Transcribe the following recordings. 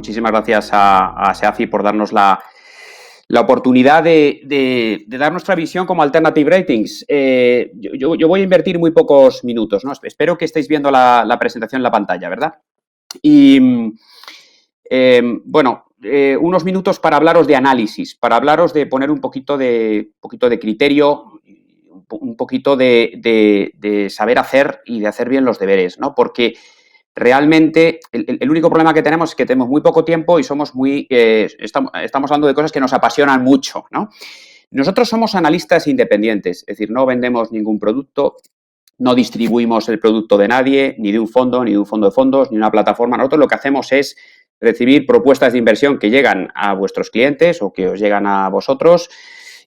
muchísimas gracias a SEAFI por darnos la oportunidad de dar nuestra visión como Alternative Ratings. Yo voy a invertir muy pocos minutos, ¿no? Espero que estéis viendo la presentación en la pantalla, ¿verdad? Y, unos minutos para hablaros de análisis, para hablaros de poner un poquito de criterio, un poquito de saber hacer y de hacer bien los deberes, ¿no? Porque realmente el único problema que tenemos es que tenemos muy poco tiempo y somos estamos hablando de cosas que nos apasionan mucho, ¿no? Nosotros somos analistas independientes, es decir, no vendemos ningún producto, no distribuimos el producto de nadie, ni de un fondo, ni de un fondo de fondos, ni una plataforma. Nosotros lo que hacemos es recibir propuestas de inversión que llegan a vuestros clientes o que os llegan a vosotros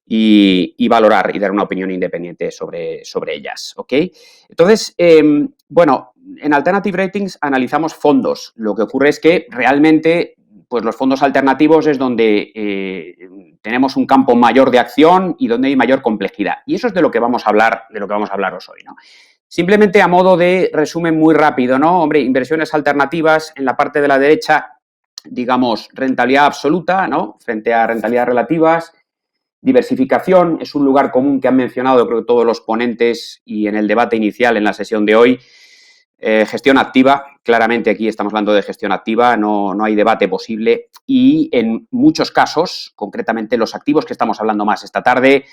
y valorar y dar una opinión independiente sobre ellas, ¿ok? Entonces, en Alternative Ratings analizamos fondos. Lo que ocurre es que realmente, pues los fondos alternativos es donde tenemos un campo mayor de acción y donde hay mayor complejidad. Y eso es de lo que vamos a hablaros hoy, ¿no? Simplemente a modo de resumen muy rápido, ¿no? Hombre, inversiones alternativas en la parte de la derecha, digamos, rentabilidad absoluta, ¿no? Frente a rentabilidades relativas. Diversificación es un lugar común que han mencionado, creo que todos los ponentes y en el debate inicial en la sesión de hoy. Gestión activa, claramente aquí estamos hablando de gestión activa, no hay debate posible y en muchos casos, concretamente los activos que estamos hablando más esta tarde,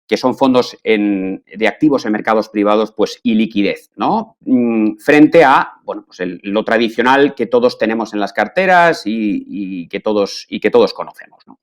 que son fondos de activos en mercados privados, pues y liquidez, ¿no? Frente a, bueno, pues lo tradicional que todos tenemos en las carteras y que todos conocemos, ¿no?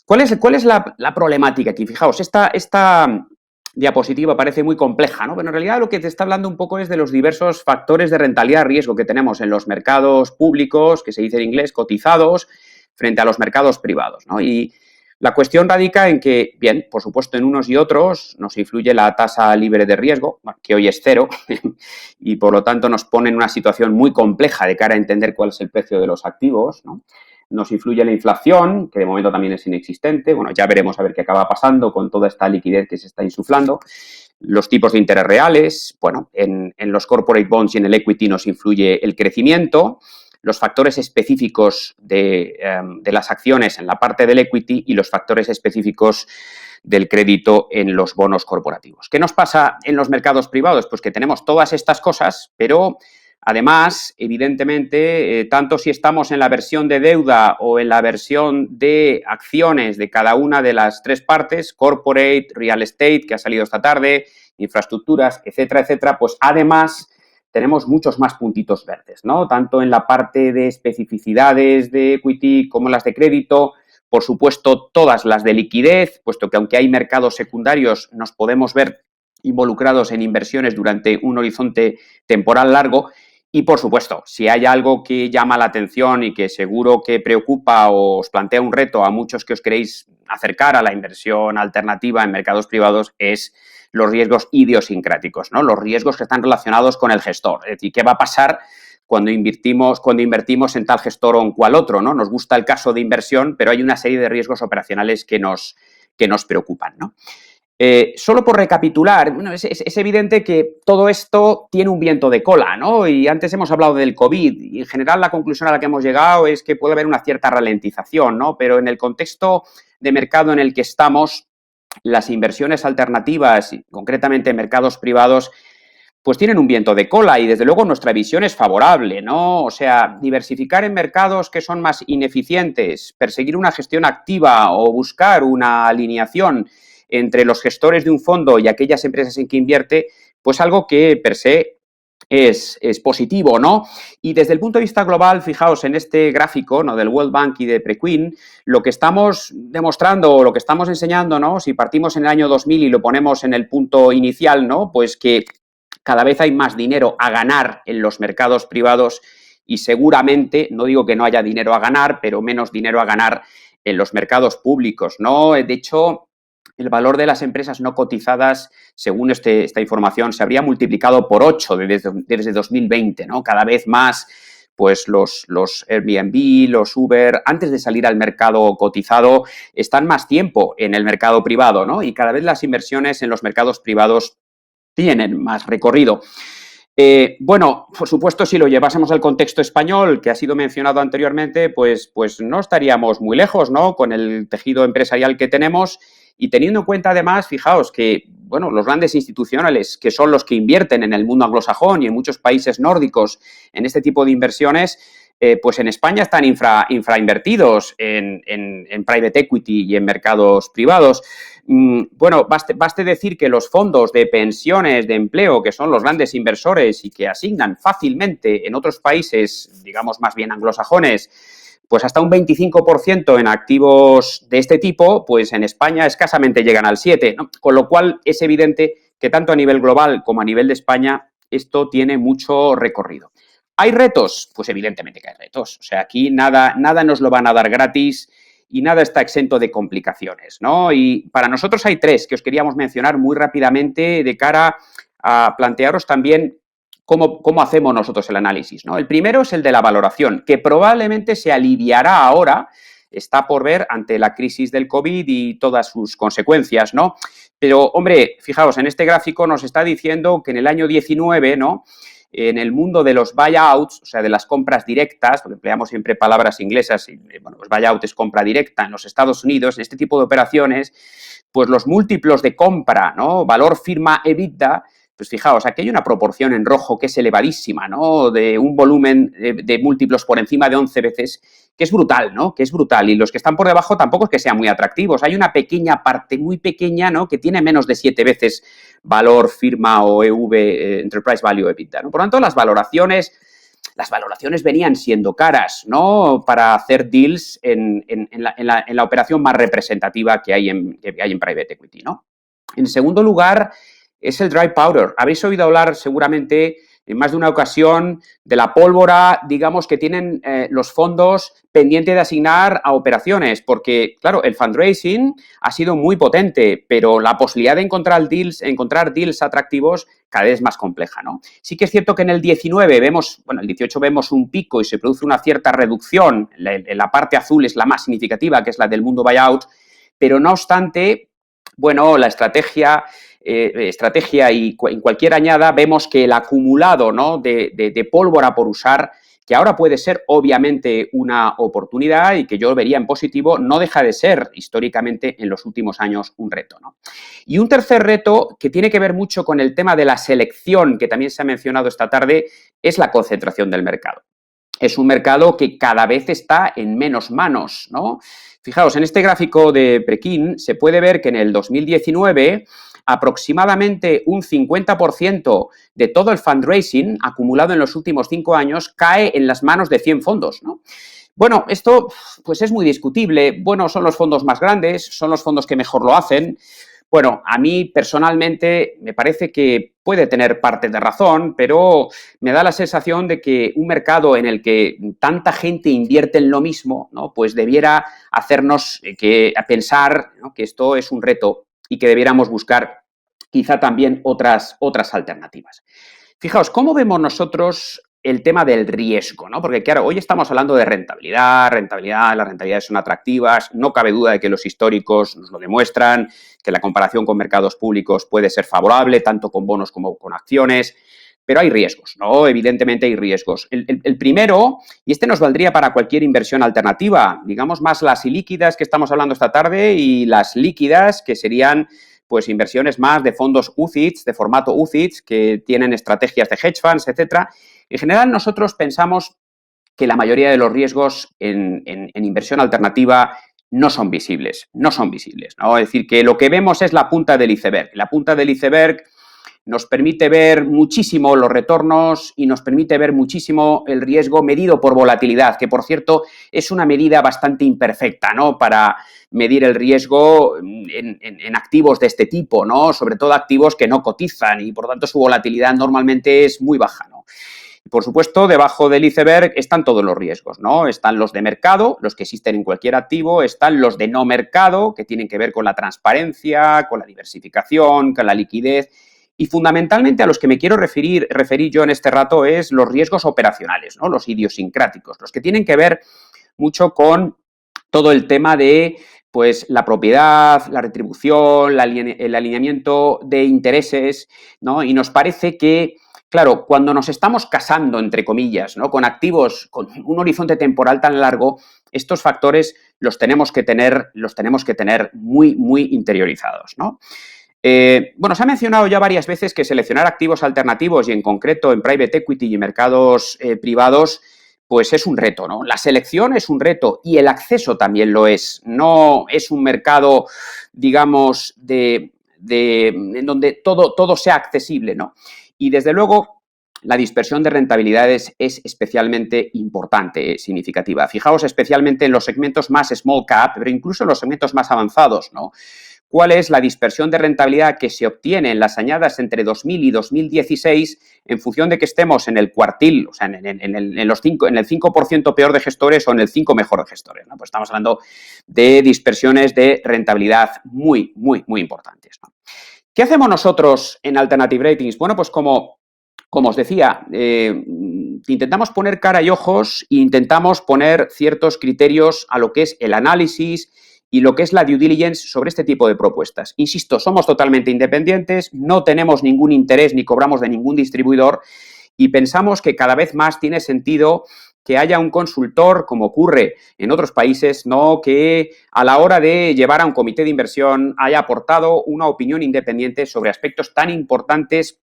¿Cuál es la problemática aquí? Fijaos, esta diapositiva parece muy compleja, ¿no? Pero en realidad lo que te está hablando un poco es de los diversos factores de rentabilidad-riesgo que tenemos en los mercados públicos, que se dice en inglés, cotizados, frente a los mercados privados, ¿no? Y la cuestión radica en que, bien, por supuesto, en unos y otros nos influye la tasa libre de riesgo, que hoy es cero, y por lo tanto nos pone en una situación muy compleja de cara a entender cuál es el precio de los activos, ¿no? Nos influye la inflación, que de momento también es inexistente. Bueno, ya veremos a ver qué acaba pasando con toda esta liquidez que se está insuflando. Los tipos de interés reales, bueno, en los corporate bonds y en el equity nos influye el crecimiento, los factores específicos de las acciones en la parte del equity y los factores específicos del crédito en los bonos corporativos. ¿Qué nos pasa en los mercados privados? Pues que tenemos todas estas cosas, pero además, evidentemente, tanto si estamos en la versión de deuda o en la versión de acciones de cada una de las tres partes, corporate, real estate, que ha salido esta tarde, infraestructuras, etcétera, etcétera, pues además tenemos muchos más puntitos verdes, ¿no? Tanto en la parte de especificidades de equity como las de crédito, por supuesto, todas las de liquidez, puesto que aunque hay mercados secundarios, nos podemos ver involucrados en inversiones durante un horizonte temporal largo. Y, por supuesto, si hay algo que llama la atención y que seguro que preocupa o os plantea un reto a muchos que os queréis acercar a la inversión alternativa en mercados privados, es los riesgos idiosincráticos, ¿no? Los riesgos que están relacionados con el gestor. Es decir, ¿qué va a pasar cuando invertimos en tal gestor o en cual otro, ¿no? Nos gusta el caso de inversión, pero hay una serie de riesgos operacionales que nos preocupan, ¿no? Solo por recapitular, bueno, es evidente que todo esto tiene un viento de cola, ¿no? Y antes hemos hablado del COVID y en general la conclusión a la que hemos llegado es que puede haber una cierta ralentización, ¿no? Pero en el contexto de mercado en el que estamos, las inversiones alternativas, concretamente en mercados privados, pues tienen un viento de cola y desde luego nuestra visión es favorable, ¿no? O sea, diversificar en mercados que son más ineficientes, perseguir una gestión activa o buscar una alineación entre los gestores de un fondo y aquellas empresas en que invierte, pues algo que per se es positivo, ¿no? Y desde el punto de vista global, fijaos en este gráfico, ¿no?, del World Bank y de Preqin, lo que estamos demostrando o lo que estamos enseñando, ¿no?, si partimos en el año 2000 y lo ponemos en el punto inicial, ¿no?, pues que cada vez hay más dinero a ganar en los mercados privados y seguramente, no digo que no haya dinero a ganar, pero menos dinero a ganar en los mercados públicos, ¿no? De hecho, el valor de las empresas no cotizadas, según esta información, se habría multiplicado por 8 desde 2020, ¿no? Cada vez más, pues los Airbnb, los Uber, antes de salir al mercado cotizado, están más tiempo en el mercado privado, ¿no? Y cada vez las inversiones en los mercados privados tienen más recorrido. Bueno, por supuesto, si lo llevásemos al contexto español, que ha sido mencionado anteriormente, pues no estaríamos muy lejos, ¿no? Con el tejido empresarial que tenemos y teniendo en cuenta, además, fijaos que, bueno, los grandes institucionales, que son los que invierten en el mundo anglosajón y en muchos países nórdicos en este tipo de inversiones, pues en España están infrainvertidos en private equity y en mercados privados. Bueno, baste decir que los fondos de pensiones de empleo, que son los grandes inversores y que asignan fácilmente en otros países, digamos más bien anglosajones, pues hasta un 25% en activos de este tipo, pues en España escasamente llegan al 7%, ¿no? Con lo cual es evidente que tanto a nivel global como a nivel de España esto tiene mucho recorrido. ¿Hay retos? Pues evidentemente que hay retos. O sea, aquí nada nos lo van a dar gratis y nada está exento de complicaciones, ¿no? Y para nosotros hay tres que os queríamos mencionar muy rápidamente de cara a plantearos también cómo hacemos nosotros el análisis, ¿no? El primero es el de la valoración, que probablemente se aliviará ahora, está por ver ante la crisis del COVID y todas sus consecuencias, ¿no? Pero, hombre, fijaos, en este gráfico nos está diciendo que en el año 19, ¿no?, en el mundo de los buyouts, o sea, de las compras directas, porque empleamos siempre palabras inglesas, y, bueno, pues buyout es compra directa en los Estados Unidos, en este tipo de operaciones, pues los múltiplos de compra, ¿no?, valor firma EBITDA, pues fijaos, aquí hay una proporción en rojo que es elevadísima, ¿no?, de un volumen de múltiplos por encima de 11 veces, que es brutal, ¿no?, que es brutal. Y los que están por debajo tampoco es que sean muy atractivos. Hay una pequeña parte, muy pequeña, ¿no?, que tiene menos de 7 veces valor firma o EV, Enterprise Value EBITDA, ¿no? Por lo tanto, las valoraciones venían siendo caras, ¿no?, para hacer deals en la operación más representativa que hay en private equity, ¿no? En segundo lugar, es el dry powder. Habéis oído hablar seguramente en más de una ocasión de la pólvora, digamos, que tienen los fondos pendiente de asignar a operaciones, porque, claro, el fundraising ha sido muy potente, pero la posibilidad de encontrar deals atractivos cada vez es más compleja, ¿no? Sí que es cierto que en el 19 vemos, bueno, el 18 vemos un pico y se produce una cierta reducción, la parte azul es la más significativa, que es la del mundo buyout, pero no obstante, bueno, la estrategia y en cualquier añada vemos que el acumulado, ¿no?, de pólvora por usar, que ahora puede ser obviamente una oportunidad y que yo vería en positivo, no deja de ser históricamente en los últimos años un reto, ¿no? Y un tercer reto que tiene que ver mucho con el tema de la selección, que también se ha mencionado esta tarde, es la concentración del mercado. Es un mercado que cada vez está en menos manos, ¿no? Fijaos, en este gráfico de Prekin se puede ver que en el 2019 aproximadamente un 50% de todo el fundraising acumulado en los últimos 5 años cae en las manos de 100 fondos, ¿no? Bueno, esto pues es muy discutible. Bueno, son los fondos más grandes, son los fondos que mejor lo hacen. Bueno, a mí personalmente me parece que puede tener parte de razón, pero me da la sensación de que un mercado en el que tanta gente invierte en lo mismo, ¿no?, pues debiera hacernos pensar, ¿no?, que esto es un reto y que debiéramos buscar quizá también otras alternativas. Fijaos, ¿cómo vemos nosotros el tema del riesgo, ¿no? Porque, claro, hoy estamos hablando de rentabilidad, las rentabilidades son atractivas, no cabe duda de que los históricos nos lo demuestran, que la comparación con mercados públicos puede ser favorable, tanto con bonos como con acciones, pero hay riesgos, ¿no? Evidentemente hay riesgos. El primero, y este nos valdría para cualquier inversión alternativa, digamos más las ilíquidas que estamos hablando esta tarde y las líquidas que serían pues inversiones más de fondos UCITS, de formato UCITS, que tienen estrategias de hedge funds, etcétera. En general, nosotros pensamos que la mayoría de los riesgos en inversión alternativa no son visibles, ¿no? Es decir, que lo que vemos es la punta del iceberg. La punta del iceberg nos permite ver muchísimo los retornos y nos permite ver muchísimo el riesgo medido por volatilidad, que, por cierto, es una medida bastante imperfecta, ¿no?, para medir el riesgo en activos de este tipo, ¿no?, sobre todo activos que no cotizan y, por tanto, su volatilidad normalmente es muy baja, ¿no? Y, por supuesto, debajo del iceberg están todos los riesgos, ¿no? Están los de mercado, los que existen en cualquier activo, están los de no mercado, que tienen que ver con la transparencia, con la diversificación, con la liquidez, y fundamentalmente a los que me quiero referir yo en este rato es los riesgos operacionales, ¿no?, los idiosincráticos, los que tienen que ver mucho con todo el tema de pues la propiedad, la retribución, el alineamiento de intereses, ¿no? Y nos parece que Claro, cuando nos estamos casando, entre comillas, ¿no? Con activos con un horizonte temporal tan largo, estos factores los tenemos que tener muy, muy interiorizados, ¿no? Bueno, se ha mencionado ya varias veces que seleccionar activos alternativos y en concreto en private equity y mercados privados, pues es un reto, ¿no? La selección es un reto y el acceso también lo es. No es un mercado, digamos, en donde todo sea accesible, ¿no? Y desde luego la dispersión de rentabilidades es especialmente importante, significativa. Fijaos especialmente en los segmentos más small cap, pero incluso en los segmentos más avanzados, ¿no? ¿Cuál es la dispersión de rentabilidad que se obtiene en las añadas entre 2000 y 2016 en función de que estemos en el cuartil, o sea, en el 5% peor de gestores o en el 5 mejor de gestores, ¿no? Pues estamos hablando de dispersiones de rentabilidad muy, muy, muy importantes, ¿no? ¿Qué hacemos nosotros en Alternative Ratings? Bueno, pues como os decía, intentamos poner cara y ojos e intentamos poner ciertos criterios a lo que es el análisis y lo que es la due diligence sobre este tipo de propuestas. Insisto, somos totalmente independientes, no tenemos ningún interés ni cobramos de ningún distribuidor y pensamos que cada vez más tiene sentido que haya un consultor, como ocurre en otros países, ¿no? Que a la hora de llevar a un comité de inversión haya aportado una opinión independiente sobre aspectos tan importantes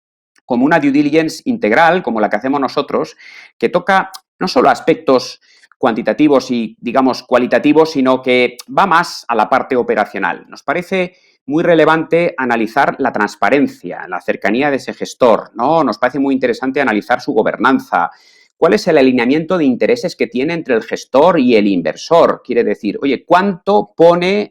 como una due diligence integral, como la que hacemos nosotros, que toca no solo aspectos cuantitativos y, digamos, cualitativos, sino que va más a la parte operacional. Nos parece muy relevante analizar la transparencia, la cercanía de ese gestor, ¿no? Nos parece muy interesante analizar su gobernanza. ¿Cuál es el alineamiento de intereses que tiene entre el gestor y el inversor? Quiere decir, oye, ¿cuánto pone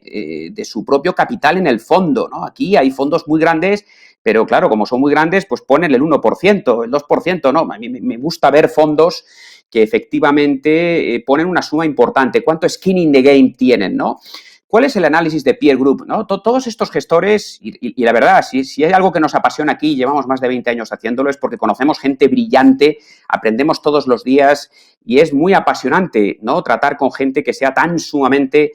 de su propio capital en el fondo, ¿no? Aquí hay fondos muy grandes, pero claro, como son muy grandes, pues ponen el 1%, el 2%, ¿no? A mí me gusta ver fondos que efectivamente ponen una suma importante. ¿Cuánto skin in the game tienen, no? ¿Cuál es el análisis de peer group? ¿No? Todos estos gestores, y la verdad, si hay algo que nos apasiona aquí, llevamos más de 20 años haciéndolo, es porque conocemos gente brillante, aprendemos todos los días y es muy apasionante, ¿no? Tratar con gente que sea tan sumamente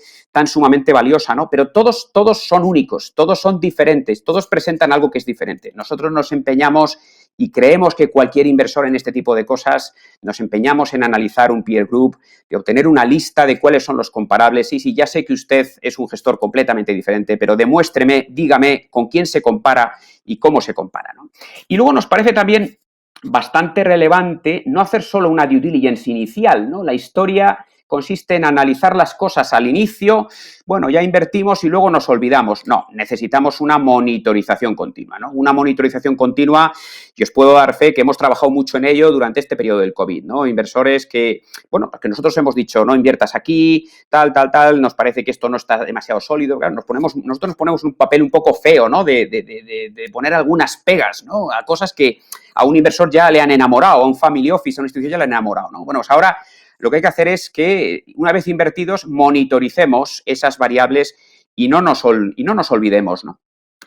valiosa, ¿no? Pero todos son únicos, todos son diferentes, todos presentan algo que es diferente. Nosotros nos empeñamos y creemos que cualquier inversor en este tipo de cosas nos empeñamos en analizar un peer group, de obtener una lista de cuáles son los comparables. Sí, ya sé que usted es un gestor completamente diferente, pero demuéstreme, dígame con quién se compara y cómo se compara, ¿no? Y luego nos parece también bastante relevante no hacer solo una due diligence inicial, ¿no? La historia consiste en analizar las cosas al inicio, bueno, ya invertimos y luego nos olvidamos. No, necesitamos una monitorización continua, ¿no? Una monitorización continua, y os puedo dar fe que hemos trabajado mucho en ello durante este periodo del COVID, ¿no? Inversores que, bueno, que nosotros hemos dicho, no inviertas aquí, tal, nos parece que esto no está demasiado sólido, claro, nosotros nos ponemos un papel un poco feo, ¿no? De poner algunas pegas, ¿no? A cosas que a un inversor ya le han enamorado, a un family office, a una institución ya le han enamorado, ¿no? Bueno, pues ahora lo que hay que hacer es que, una vez invertidos, monitoricemos esas variables y no nos olvidemos, ¿no?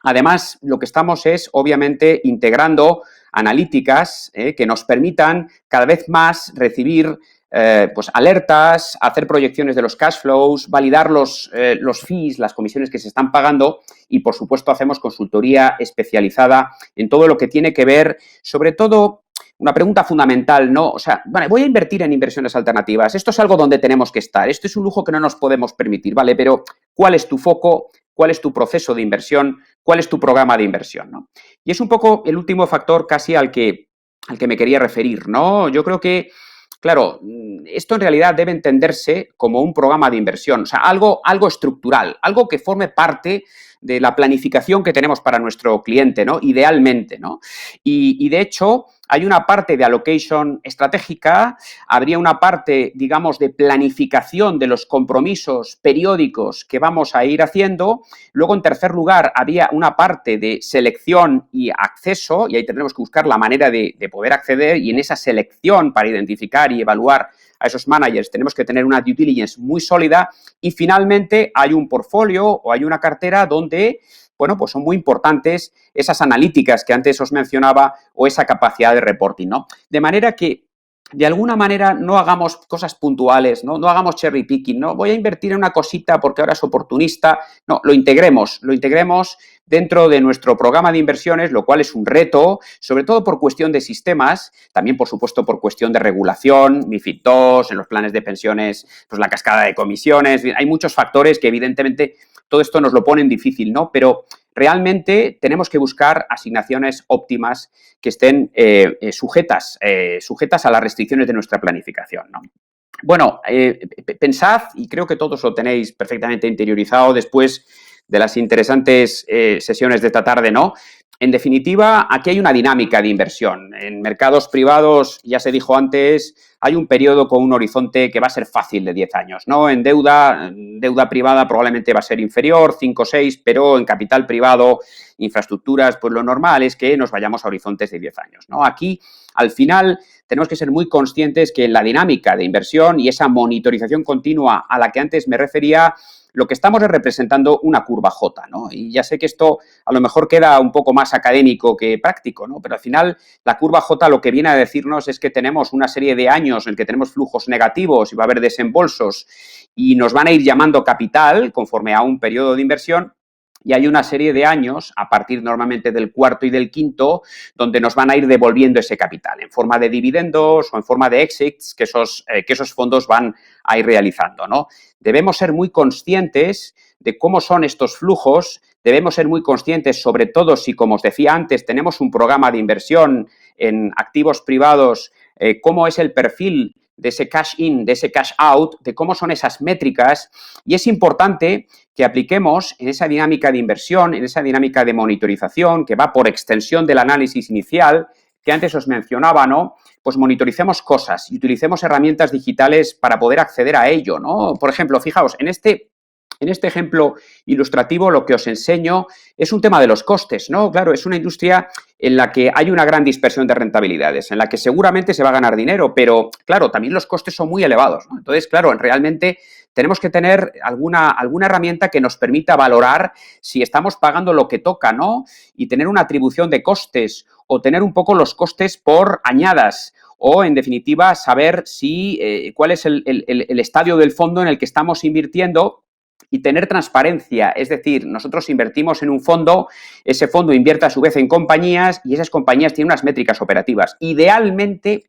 Además, lo que estamos es, obviamente, integrando analíticas que nos permitan cada vez más recibir pues alertas, hacer proyecciones de los cash flows, validar los fees, las comisiones que se están pagando y, por supuesto, hacemos consultoría especializada en todo lo que tiene que ver, sobre todo, una pregunta fundamental, ¿no? O sea, vale, voy a invertir en inversiones alternativas. Esto es algo donde tenemos que estar. Esto es un lujo que no nos podemos permitir, ¿vale? Pero, ¿cuál es tu foco? ¿Cuál es tu proceso de inversión? ¿Cuál es tu programa de inversión, ¿no? Y es un poco el último factor casi al que me quería referir, ¿no? Yo creo que, claro, esto en realidad debe entenderse como un programa de inversión, o sea, algo estructural, algo que forme parte de la planificación que tenemos para nuestro cliente, ¿no? Idealmente, ¿no? Y de hecho, hay una parte de allocation estratégica, habría una parte, digamos, de planificación de los compromisos periódicos que vamos a ir haciendo. Luego, en tercer lugar, había una parte de selección y acceso, y ahí tendremos que buscar la manera de poder acceder, y en esa selección para identificar y evaluar a esos managers tenemos que tener una due diligence muy sólida y finalmente hay un portfolio o hay una cartera donde, bueno, pues son muy importantes esas analíticas que antes os mencionaba o esa capacidad de reporting, ¿no? De manera que, de alguna manera, no hagamos cosas puntuales, ¿no? No hagamos cherry picking, ¿no? Voy a invertir en una cosita porque ahora es oportunista. No, lo integremos dentro de nuestro programa de inversiones, lo cual es un reto, sobre todo por cuestión de sistemas, también, por supuesto, por cuestión de regulación, MiFID II, en los planes de pensiones, pues la cascada de comisiones, hay muchos factores que evidentemente todo esto nos lo ponen difícil, ¿no? Pero realmente tenemos que buscar asignaciones óptimas que estén sujetas a las restricciones de nuestra planificación, ¿no? Bueno, pensad, y creo que todos lo tenéis perfectamente interiorizado después de las interesantes sesiones de esta tarde, ¿no? En definitiva, aquí hay una dinámica de inversión. En mercados privados, ya se dijo antes, hay un periodo con un horizonte que va a ser fácil de 10 años, ¿no? En deuda privada probablemente va a ser inferior, 5 o 6, pero en capital privado, infraestructuras, pues lo normal es que nos vayamos a horizontes de 10 años, ¿no? Aquí, al final, tenemos que ser muy conscientes que en la dinámica de inversión y esa monitorización continua a la que antes me refería, lo que estamos es representando una curva J, ¿no? Y ya sé que esto a lo mejor queda un poco más académico que práctico, ¿no? Pero al final la curva J lo que viene a decirnos es que tenemos una serie de años en que tenemos flujos negativos y va a haber desembolsos y nos van a ir llamando capital conforme a un periodo de inversión. Y hay una serie de años, a partir normalmente del cuarto y del quinto, donde nos van a ir devolviendo ese capital en forma de dividendos o en forma de exits que esos fondos van a ir realizando, ¿no? Debemos ser muy conscientes de cómo son estos flujos, debemos ser muy conscientes, sobre todo si, como os decía antes, tenemos un programa de inversión en activos privados, cómo es el perfil de ese cash in, de ese cash out, de cómo son esas métricas, y es importante que apliquemos en esa dinámica de inversión, en esa dinámica de monitorización que va por extensión del análisis inicial que antes os mencionaba, ¿no? Pues monitoricemos cosas y utilicemos herramientas digitales para poder acceder a ello, ¿no? Por ejemplo, fijaos, en este ejemplo ilustrativo lo que os enseño es un tema de los costes, ¿no? Claro, es una industria en la que hay una gran dispersión de rentabilidades, en la que seguramente se va a ganar dinero, pero, claro, también los costes son muy elevados, ¿no? Entonces, claro, realmente tenemos que tener alguna herramienta que nos permita valorar si estamos pagando lo que toca, ¿no? Y tener una atribución de costes o tener un poco los costes por añadas o, en definitiva, saber cuál es el estadio del fondo en el que estamos invirtiendo y tener transparencia, es decir, nosotros invertimos en un fondo, ese fondo invierte a su vez en compañías y esas compañías tienen unas métricas operativas. Idealmente,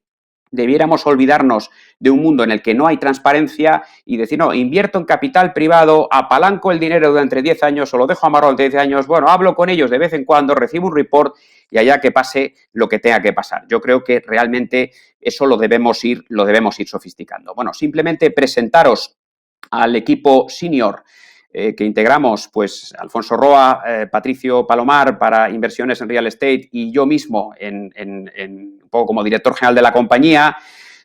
debiéramos olvidarnos de un mundo en el que no hay transparencia y decir, no, invierto en capital privado, apalanco el dinero durante 10 años o lo dejo amarrado durante 10 años, bueno, hablo con ellos de vez en cuando, recibo un report y allá que pase lo que tenga que pasar. Yo creo que realmente eso lo debemos ir sofisticando. Bueno, simplemente presentaros al equipo senior que integramos, pues Alfonso Roa, Patricio Palomar para inversiones en real estate y yo mismo un poco como director general de la compañía.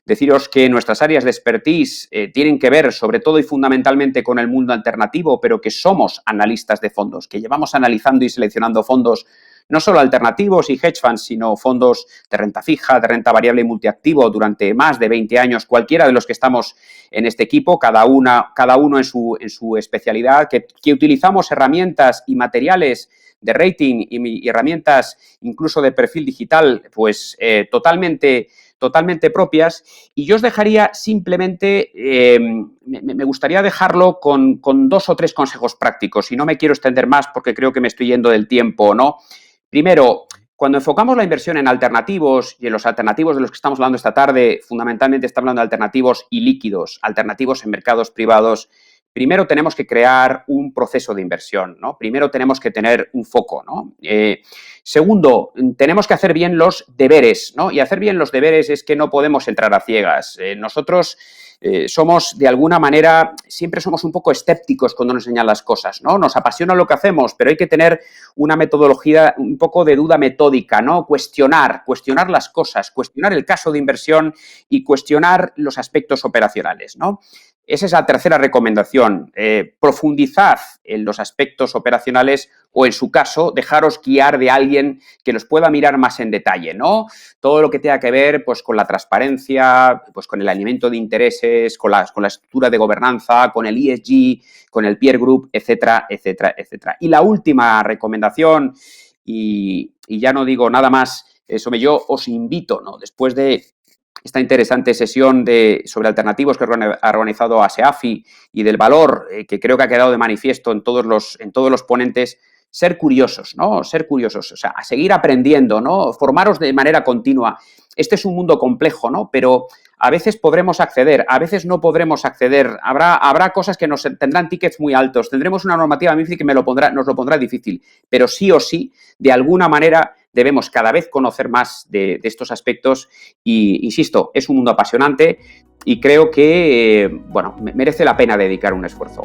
Deciros que nuestras áreas de expertise tienen que ver sobre todo y fundamentalmente con el mundo alternativo, pero que somos analistas de fondos, que llevamos analizando y seleccionando fondos no solo alternativos y hedge funds, sino fondos de renta fija, de renta variable y multiactivo durante más de 20 años, cualquiera de los que estamos en este equipo, cada uno en su especialidad, que utilizamos herramientas y materiales de rating y herramientas incluso de perfil digital, pues totalmente propias. Y yo os dejaría simplemente, me gustaría dejarlo con 2 o 3 consejos prácticos y no me quiero extender más porque creo que me estoy yendo del tiempo, ¿no? Primero, cuando enfocamos la inversión en alternativos y en los alternativos de los que estamos hablando esta tarde, fundamentalmente estamos hablando de alternativos y líquidos, alternativos en mercados privados. Primero tenemos que crear un proceso de inversión, ¿no? Primero tenemos que tener un foco, ¿no? Segundo, tenemos que hacer bien los deberes, ¿no? Y hacer bien los deberes es que no podemos entrar a ciegas. Nosotros somos, de alguna manera, siempre somos un poco escépticos cuando nos enseñan las cosas, ¿no? Nos apasiona lo que hacemos, pero hay que tener una metodología, un poco de duda metódica, ¿no? Cuestionar las cosas, cuestionar el caso de inversión y cuestionar los aspectos operacionales, ¿no? Esa es la tercera recomendación. Profundizad en los aspectos operacionales o, en su caso, dejaros guiar de alguien que los pueda mirar más en detalle, ¿no? Todo lo que tenga que ver, pues, con la transparencia, pues, con el alimento de intereses, con la estructura de gobernanza, con el ESG, con el peer group, etcétera, etcétera, etcétera. Y la última recomendación, y ya no digo nada más, yo os invito, ¿no? Después de esta interesante sesión sobre alternativos que ha organizado ASEAFI y del valor que creo que ha quedado de manifiesto en todos los ponentes, ser curiosos, ¿no? Ser curiosos, o sea, a seguir aprendiendo, ¿no? Formaros de manera continua. Este es un mundo complejo, ¿no? Pero a veces podremos acceder, a veces no podremos acceder. Habrá cosas que nos tendrán tickets muy altos. Tendremos una normativa MiFID que nos lo pondrá difícil. Pero sí o sí, de alguna manera, debemos cada vez conocer más de estos aspectos. Y, insisto, es un mundo apasionante y creo que, bueno, merece la pena dedicar un esfuerzo.